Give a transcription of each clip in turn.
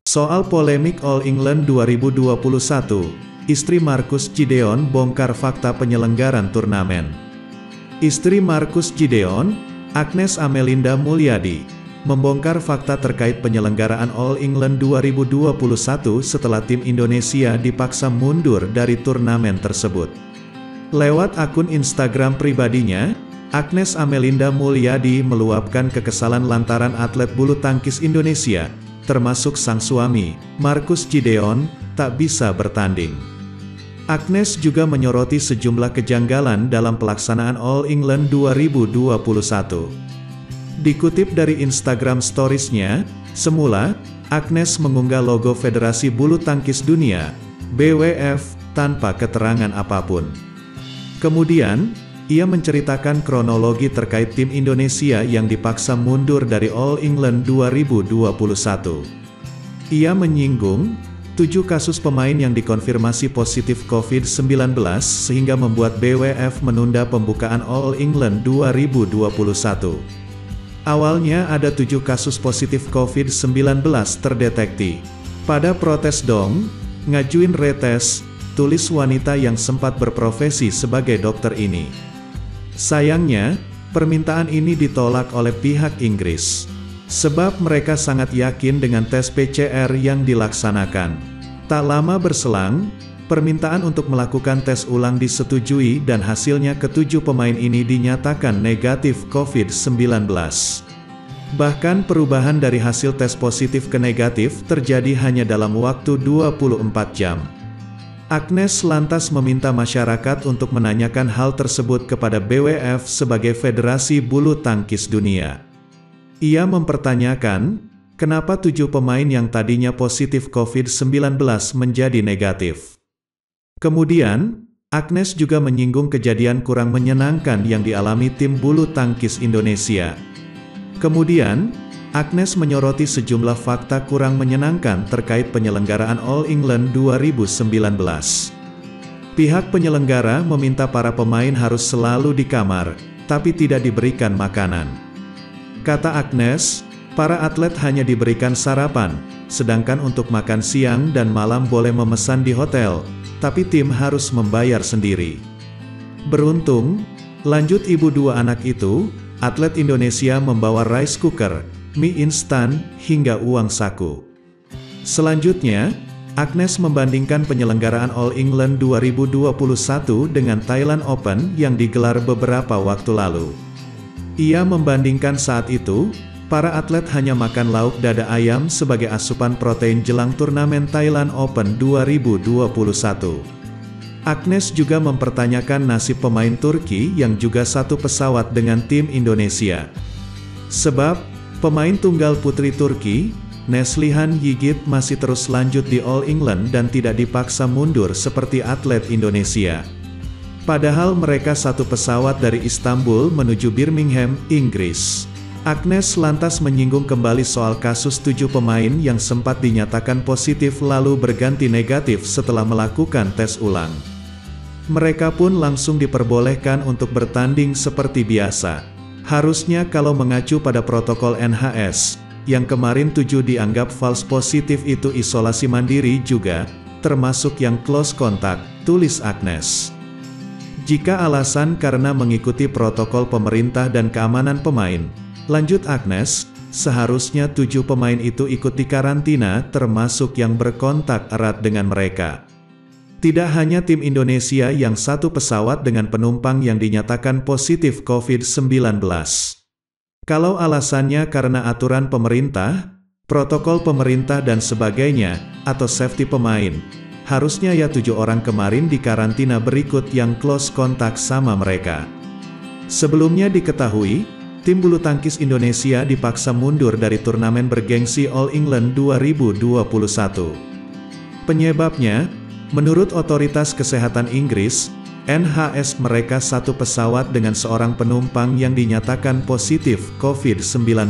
Soal polemik All England 2021, istri Marcus Gideon bongkar fakta penyelenggaran turnamen. Istri Marcus Gideon, Agnes Amelinda Mulyadi, membongkar fakta terkait penyelenggaraan All England 2021 setelah tim Indonesia dipaksa mundur dari turnamen tersebut. Lewat akun Instagram pribadinya, Agnes Amelinda Mulyadi meluapkan kekesalan lantaran atlet bulu tangkis Indonesia, termasuk sang suami, Marcus Gideon, tak bisa bertanding. Agnes juga menyoroti sejumlah kejanggalan dalam pelaksanaan All England 2021. Dikutip dari Instagram Stories-nya, semula, Agnes mengunggah logo Federasi Bulu Tangkis Dunia, BWF, tanpa keterangan apapun. Kemudian, ia menceritakan kronologi terkait tim Indonesia yang dipaksa mundur dari All England 2021. Ia menyinggung 7 kasus pemain yang dikonfirmasi positif COVID-19 sehingga membuat BWF menunda pembukaan All England 2021. Awalnya ada 7 kasus positif COVID-19 terdeteksi. Pada protes dong, ngajuin retest, tulis wanita yang sempat berprofesi sebagai dokter ini. Sayangnya, permintaan ini ditolak oleh pihak Inggris. Sebab mereka sangat yakin dengan tes PCR yang dilaksanakan. Tak lama berselang, permintaan untuk melakukan tes ulang disetujui dan hasilnya ke-7 pemain ini dinyatakan negatif COVID-19. Bahkan perubahan dari hasil tes positif ke negatif terjadi hanya dalam waktu 24 jam. Agnes lantas meminta masyarakat untuk menanyakan hal tersebut kepada BWF sebagai Federasi Bulu Tangkis Dunia. Ia mempertanyakan, kenapa 7 pemain yang tadinya positif COVID-19 menjadi negatif. Kemudian, Agnes juga menyinggung kejadian kurang menyenangkan yang dialami tim bulu tangkis Indonesia. Kemudian, Agnes menyoroti sejumlah fakta kurang menyenangkan terkait penyelenggaraan All England 2019. Pihak penyelenggara meminta para pemain harus selalu di kamar, tapi tidak diberikan makanan. Kata Agnes, para atlet hanya diberikan sarapan, sedangkan untuk makan siang dan malam boleh memesan di hotel, tapi tim harus membayar sendiri. Beruntung, lanjut ibu 2 anak itu, atlet Indonesia membawa rice cooker, mie instan, hingga uang saku. Selanjutnya, Agnes membandingkan penyelenggaraan All England 2021 dengan Thailand Open yang digelar beberapa waktu lalu. Ia membandingkan saat itu, para atlet hanya makan lauk dada ayam sebagai asupan protein jelang turnamen Thailand Open 2021. Agnes juga mempertanyakan nasib pemain Turki yang juga satu pesawat dengan tim Indonesia. Sebab, pemain tunggal putri Turki, Neslihan Yigit masih terus lanjut di All England dan tidak dipaksa mundur seperti atlet Indonesia. Padahal mereka satu pesawat dari Istanbul menuju Birmingham, Inggris. Agnes lantas menyinggung kembali soal kasus 7 pemain yang sempat dinyatakan positif lalu berganti negatif setelah melakukan tes ulang. Mereka pun langsung diperbolehkan untuk bertanding seperti biasa. Harusnya kalau mengacu pada protokol NHS, yang kemarin 7 dianggap false positif itu isolasi mandiri juga, termasuk yang close contact, tulis Agnes. Jika alasan karena mengikuti protokol pemerintah dan keamanan pemain, lanjut Agnes, seharusnya 7 pemain itu ikut dikarantina termasuk yang berkontak erat dengan mereka. Tidak hanya tim Indonesia yang satu pesawat dengan penumpang yang dinyatakan positif COVID-19. Kalau alasannya karena aturan pemerintah, protokol pemerintah dan sebagainya, atau safety pemain, harusnya ya 7 orang kemarin dikarantina berikut yang close kontak sama mereka. Sebelumnya diketahui, tim bulu tangkis Indonesia dipaksa mundur dari turnamen bergengsi All England 2021. Penyebabnya, menurut Otoritas Kesehatan Inggris, NHS mereka satu pesawat dengan seorang penumpang yang dinyatakan positif COVID-19.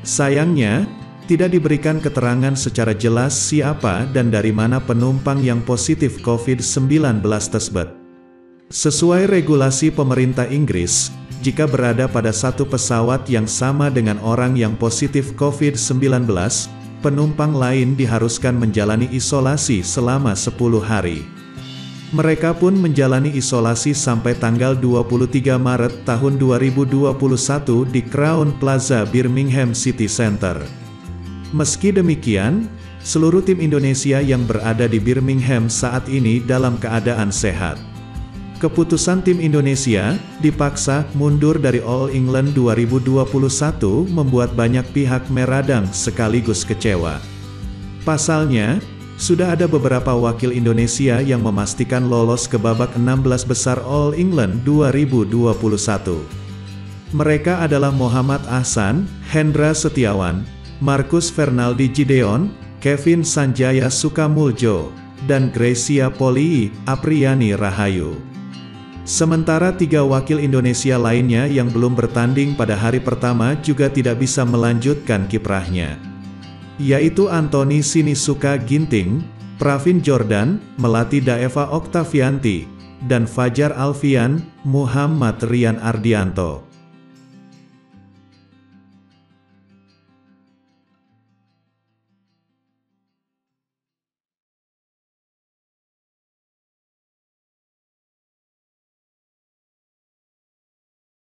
Sayangnya, tidak diberikan keterangan secara jelas siapa dan dari mana penumpang yang positif COVID-19 tersebut. Sesuai regulasi pemerintah Inggris, jika berada pada satu pesawat yang sama dengan orang yang positif COVID-19, penumpang lain diharuskan menjalani isolasi selama 10 hari. Mereka pun menjalani isolasi sampai tanggal 23 Maret tahun 2021 di Crowne Plaza Birmingham City Centre. Meski demikian, seluruh tim Indonesia yang berada di Birmingham saat ini dalam keadaan sehat. Keputusan tim Indonesia dipaksa mundur dari All England 2021 membuat banyak pihak meradang sekaligus kecewa. Pasalnya, sudah ada beberapa wakil Indonesia yang memastikan lolos ke babak 16 besar All England 2021. Mereka adalah Muhammad Ahsan, Hendra Setiawan, Marcus Fernaldi Gideon, Kevin Sanjaya Sukamuljo, dan Gracia Polii Apriani Rahayu. Sementara 3 wakil Indonesia lainnya yang belum bertanding pada hari pertama juga tidak bisa melanjutkan kiprahnya, yaitu Anthony Sinisuka Ginting, Pravin Jordan, Melati Daeva Oktavianti, dan Fajar Alfian Muhammad Rian Ardianto.